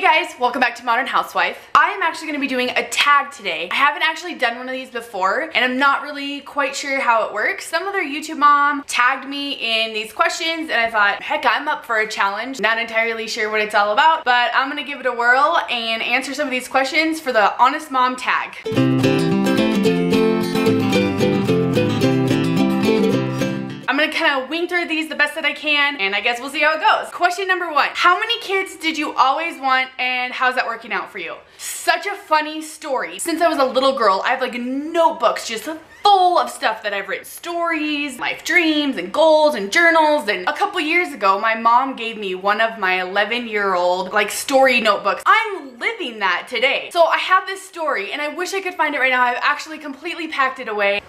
Hey guys, welcome back to Modern Housewife. I am actually going to be doing a tag today. I haven't actually done one of these before and I'm not really quite sure how it works. Some other YouTube mom tagged me in these questions and I thought, heck, I'm up for a challenge. Not entirely sure what it's all about, but I'm going to give it a whirl and answer some of these questions for the Honest Mom tag. I'm gonna kind of wing through these the best that I can, and I guess we'll see how it goes. Question number one, how many kids did you always want, and how's that working out for you? Such a funny story. Since I was a little girl, I have like notebooks just full of stuff that I've written. Stories, life dreams, and goals, and journals, and a couple years ago, my mom gave me one of my 11-year-old like story notebooks. I'm living that today. So I have this story, and I wish I could find it right now. I've actually completely packed it away.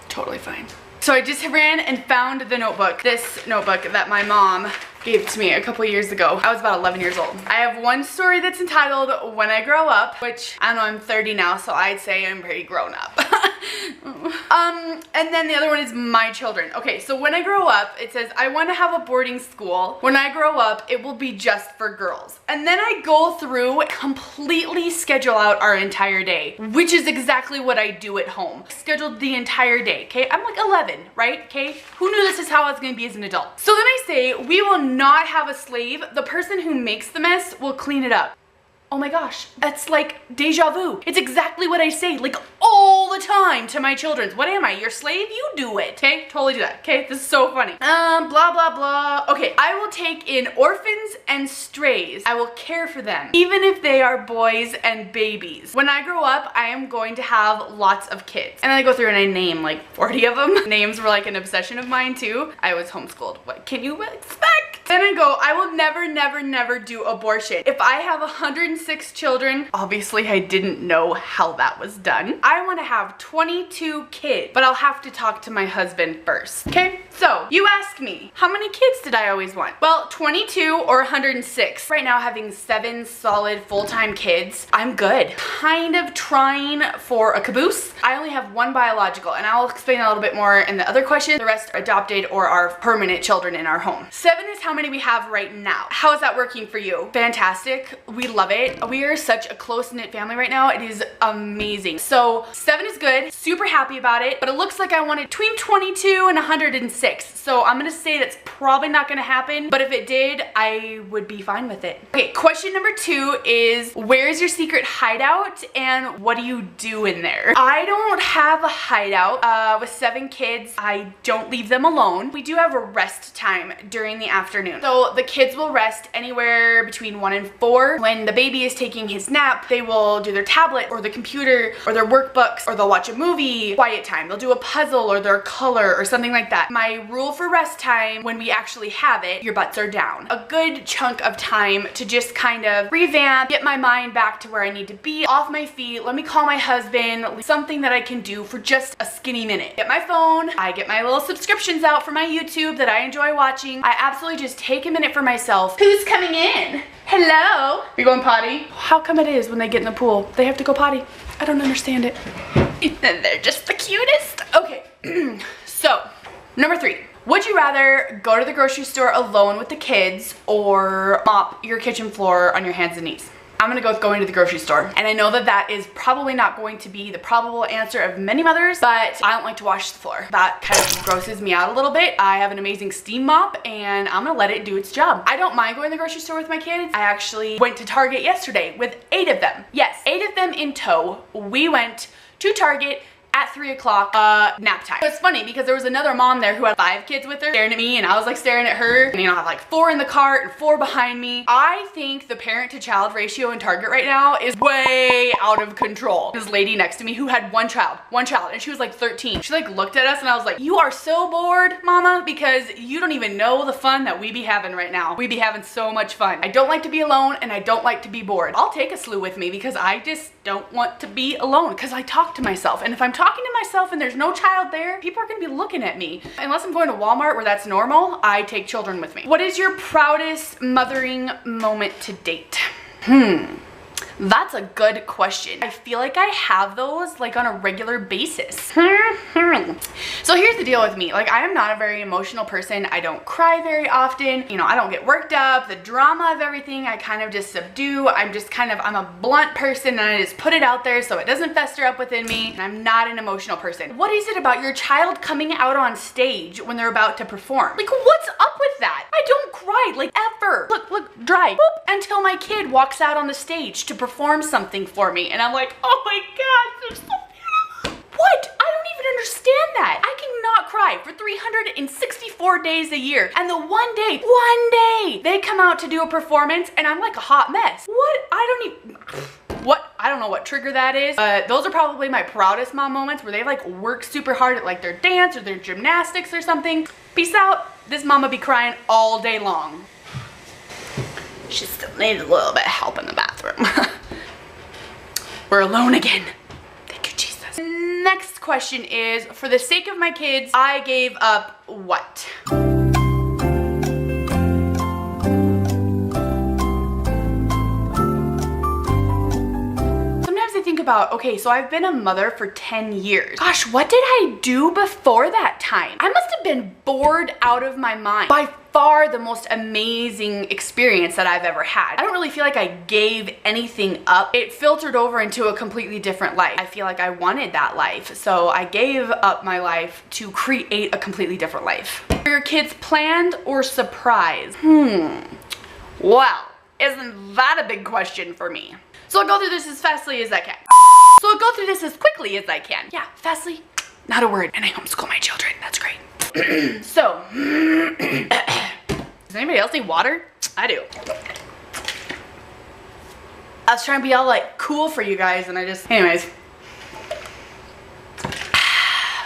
Totally fine. So I just ran and found the notebook. This notebook that my mom gave to me a couple years ago. I was about 11 years old. I have one story that's entitled When I Grow Up, which I don't know, I'm 30 now, so I'd say I'm pretty grown up. And then the other one is My Children. Okay, so when I grow up, it says, I want to have a boarding school. When I grow up, it will be just for girls. And then I go through, completely schedule out our entire day, which is exactly what I do at home. Scheduled the entire day, okay? I'm like 11, right? Okay? Who knew this is how I was gonna be as an adult? So then I say, we will not have a slave. The person who makes the mess will clean it up. Oh my gosh, that's like deja vu. It's exactly what I say, like all the time to my children. What am I, your slave? You do it, okay? Totally do that, okay? This is so funny. Blah, blah, blah. Okay, I will take in orphans and strays. I will care for them, even if they are boys and babies. When I grow up, I am going to have lots of kids. And then I go through and I name like 40 of them. Names were like an obsession of mine too. I was homeschooled. What can you expect? Then I go, I will never, never, never do abortion. If I have 106 children, obviously I didn't know how that was done. I want to have 22 kids, but I'll have to talk to my husband first. Okay, so you ask me, how many kids did I always want? Well, 22 or 106. Right now, having 7 solid full-time kids, I'm good. Kind of trying for a caboose. I only have 1 biological, and I'll explain a little bit more in the other question. The rest are adopted or are permanent children in our home. 7 is how many we have right now. How is that working for you? Fantastic. We love it. We are such a close-knit family right now. It is amazing. So 7 is good. Super happy about it, but it looks like I wanted between 22 and 106. So I'm gonna say that's probably not gonna happen, but if it did, I would be fine with it. Okay, question number 2 is, where's your secret hideout and what do you do in there? I don't have a hideout. With 7 kids, I don't leave them alone. We do have a rest time during the afternoon. So the kids will rest anywhere between 1 and 4. When the baby is taking his nap, they will do their tablet or the computer or their workbooks, or they'll watch a movie. Quiet time, they'll do a puzzle or their color or something like that. My rule for rest time, when we actually have it, your butts are down. A good chunk of time to just kind of revamp, get my mind back to where I need to be, off my feet. Let me call my husband, something that I can do for just a skinny minute. Get my phone, I get my little subscriptions out for my YouTube that I enjoy watching. I absolutely just take a minute for myself. Who's coming in? Hello? Are you going potty? How come it is when they get in the pool, they have to go potty? I don't understand it. They're just the cutest. Okay, so number 3. Would you rather go to the grocery store alone with the kids or mop your kitchen floor on your hands and knees? I'm gonna go with going to the grocery store. And I know that that is probably not going to be the probable answer of many mothers, but I don't like to wash the floor. That kind of grosses me out a little bit. I have an amazing steam mop and I'm gonna let it do its job. I don't mind going to the grocery store with my kids. I actually went to Target yesterday with 8 of them. Yes, 8 of them in tow. We went to Target at 3 o'clock, nap time. It's funny because there was another mom there who had 5 kids with her staring at me and I was like staring at her, and you know, I have like 4 in the cart and 4 behind me. I think the parent to child ratio in Target right now is way out of control. This lady next to me who had one child, and she was like 13. She like looked at us and I was like, you are so bored, mama, because you don't even know the fun that we be having right now. We be having so much fun. I don't like to be alone and I don't like to be bored. I'll take a slew with me because I just don't want to be alone, because I talk to myself, and if I'm talking to myself and there's no child there, people are gonna be looking at me. Unless I'm going to Walmart where that's normal, I take children with me. What is your proudest mothering moment to date? That's a good question. I feel like I have those like on a regular basis. So here's the deal with me. Like, I am not a very emotional person. I don't cry very often. You know, I don't get worked up. The drama of everything, I kind of just subdue. I'm a blunt person, and I just put it out there so it doesn't fester up within me. And I'm not an emotional person. What is it about your child coming out on stage when they're about to perform? Like, what's up with that? I don't cry, like, ever. Look, dry. Boop, until my kid walks out on the stage to perform something for me, and I'm like, oh my god, they're so beautiful. What? I don't even understand that. I cannot cry for 364 days a year, and the one day they come out to do a performance and I'm like a hot mess. What? I don't know what trigger that is. Those are probably my proudest mom moments, where they like work super hard at like their dance or their gymnastics or something. Peace out. This mama be crying all day long. She still needs a little bit of help in the bathroom. We're alone again. Thank you, Jesus. Next question is, for the sake of my kids, I gave up what? Sometimes I think about, okay, so I've been a mother for 10 years. Gosh, what did I do before that time? I must have been bored out of my mind. By far the most amazing experience that I've ever had. I don't really feel like I gave anything up. It filtered over into a completely different life. I feel like I wanted that life, so I gave up my life to create a completely different life. Are your kids planned or surprised? Well, isn't that a big question for me? So I'll go through this as fastly as I can. So I'll go through this as quickly as I can. Yeah, fastly, not a word. And I homeschool my children, that's great. So, does anybody else need water? I do. I was trying to be all like cool for you guys, and anyways.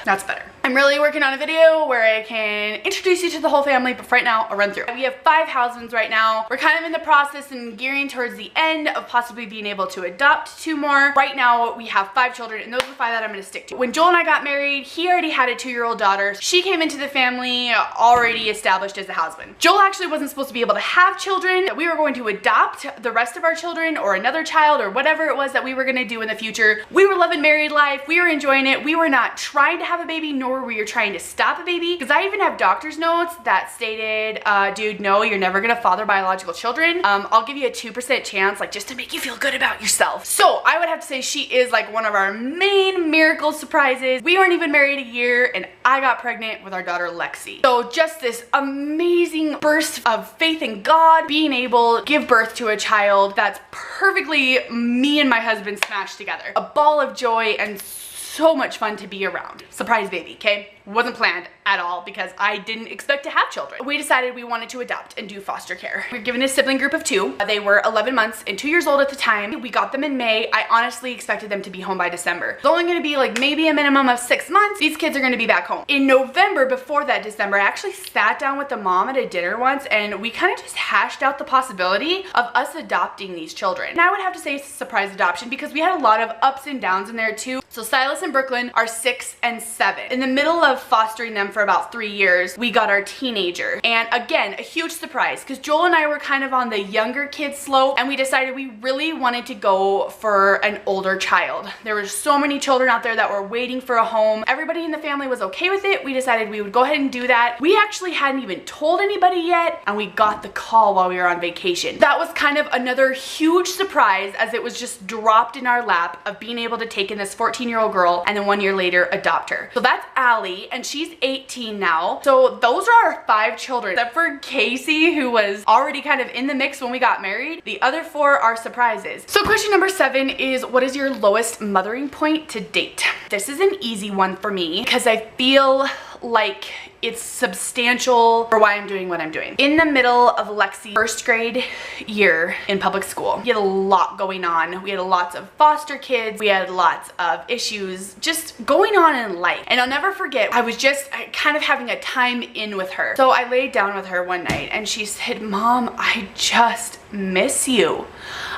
That's better. I'm really working on a video where I can introduce you to the whole family, but for right now, I'll run through. We have 5 husbands right now. We're kind of in the process and gearing towards the end of possibly being able to adopt 2 more. Right now, we have 5 children, and those are the 5 that I'm gonna stick to. When Joel and I got married, he already had a 2-year-old daughter. She came into the family already established as a husband. Joel actually wasn't supposed to be able to have children. We were going to adopt the rest of our children, or another child, or whatever it was that we were gonna do in the future. We were loving married life. We were enjoying it. We were not trying to have a baby, nor were we trying to stop a baby, because I even have doctor's notes that stated, dude, no, you're never gonna father biological children. I'll give you a 2% chance, like, just to make you feel good about yourself. So I would have to say she is like one of our main miracle surprises. We weren't even married a year, and I got pregnant with our daughter Lexi. So just this amazing burst of faith in God, being able to give birth to a child that's perfectly me and my husband smashed together. A ball of joy and so much fun to be around. Surprise baby, okay? Wasn't planned at all, because I didn't expect to have children. We decided we wanted to adopt and do foster care. We were given a sibling group of 2. They were 11 months and 2 years old at the time. We got them in May. I honestly expected them to be home by December. It's only gonna be like maybe a minimum of 6 months. These kids are gonna be back home. In November, before that December, I actually sat down with the mom at a dinner once, and we kind of just hashed out the possibility of us adopting these children. And I would have to say it's a surprise adoption, because we had a lot of ups and downs in there too. So Silas and Brooklyn are 6 and 7. In the middle of fostering them for about 3 years, we got our teenager. And again, a huge surprise, because Joel and I were kind of on the younger kid slope, and we decided we really wanted to go for an older child. There were so many children out there that were waiting for a home. Everybody in the family was okay with it. We decided we would go ahead and do that. We actually hadn't even told anybody yet, and we got the call while we were on vacation. That was kind of another huge surprise, as it was just dropped in our lap, of being able to take in this 14-year-old girl and then 1 year later adopt her. So that's Allie, and she's 18 now. So those are our 5 children, except for Casey, who was already kind of in the mix when we got married. The other 4 are surprises. So question number 7 is, what is your lowest mothering point to date? This is an easy one for me, because I feel like it's substantial for why I'm doing what I'm doing. In the middle of Lexi's 1st grade year in public school, we had a lot going on. We had lots of foster kids. We had lots of issues just going on in life. And I'll never forget, I was just kind of having a time in with her. So I laid down with her one night, and she said, Mom, I just miss you.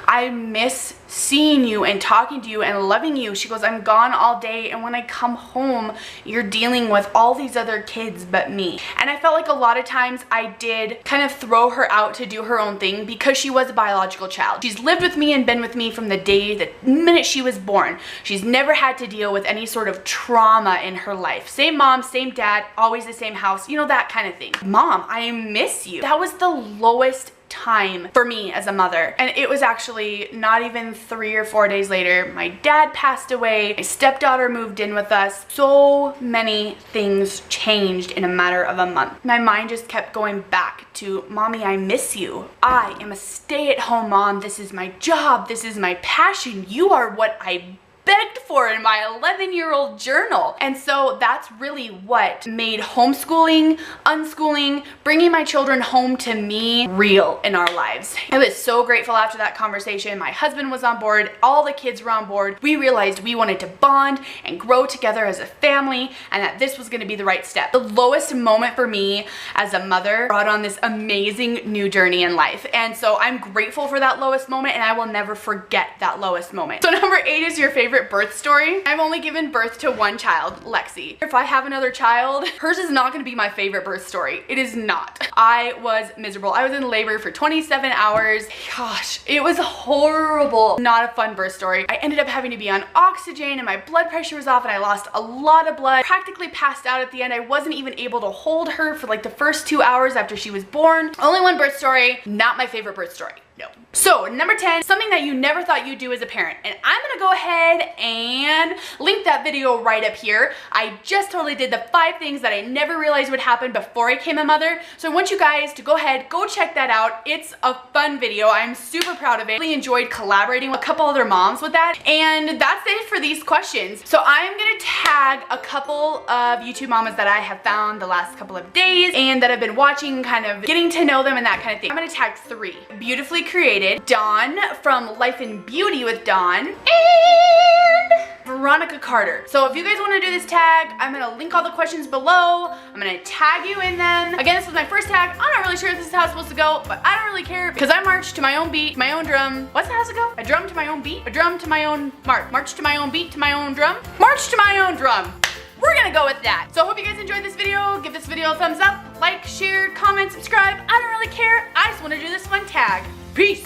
I miss seeing you and talking to you and loving you. She goes, I'm gone all day, and when I come home, you're dealing with all these other kids but me. And I felt like a lot of times I did kind of throw her out to do her own thing because she was a biological child. She's lived with me and been with me from the minute she was born. She's never had to deal with any sort of trauma in her life. Same mom, same dad, always the same house, you know, that kind of thing. Mom, I miss you. That was the lowest time for me as a mother. And it was actually not even 3 or 4 days later, my dad passed away, my stepdaughter moved in with us. So many things changed in a matter of a month. My mind just kept going back to, Mommy, I miss you. I am a stay-at-home mom. This is my job. This is my passion. You are what I begged for in my 11-year-old journal. And so that's really what made homeschooling, unschooling, bringing my children home to me real in our lives. I was so grateful after that conversation. My husband was on board, all the kids were on board. We realized we wanted to bond and grow together as a family and that this was going to be the right step. The lowest moment for me as a mother brought on this amazing new journey in life. And so I'm grateful for that lowest moment and I will never forget that lowest moment. So number 8 is your favorite birth story. I've only given birth to one child, Lexi. If I have another child, hers is not going to be my favorite birth story. It is not. I was miserable. I was in labor for 27 hours. Gosh, it was horrible. Not a fun birth story. I ended up having to be on oxygen and my blood pressure was off and I lost a lot of blood. Practically passed out at the end. I wasn't even able to hold her for like the first 2 hours after she was born. Only one birth story. Not my favorite birth story. No. So number 10, something that you never thought you'd do as a parent. And I'm gonna go ahead and link that video right up here. I just totally did the 5 things that I never realized would happen before I became a mother. So I want you guys to go ahead, go check that out. It's a fun video. I'm super proud of it. Really enjoyed collaborating with a couple other moms with that. And that's it for these questions. So I'm gonna tag a couple of YouTube mamas that I have found the last couple of days and that I've been watching, kind of getting to know them and that kind of thing. I'm gonna tag 3. Beautifully created, Dawn from Life and Beauty with Dawn, and Veronica Carter. So if you guys want to do this tag, I'm gonna link all the questions below. I'm gonna tag you in them. Again, this was my first tag. I'm not really sure if this is how it's supposed to go, but I don't really care because I march to my own beat, my own drum. What's how does it go? A drum to my own beat, a drum to my own march. March to my own beat, to my own drum. March to my own drum. We're gonna go with that. So I hope you guys enjoyed this video. Give this video a thumbs up, like, share, comment, subscribe. I don't really care. I just wanna do this fun tag. Peace.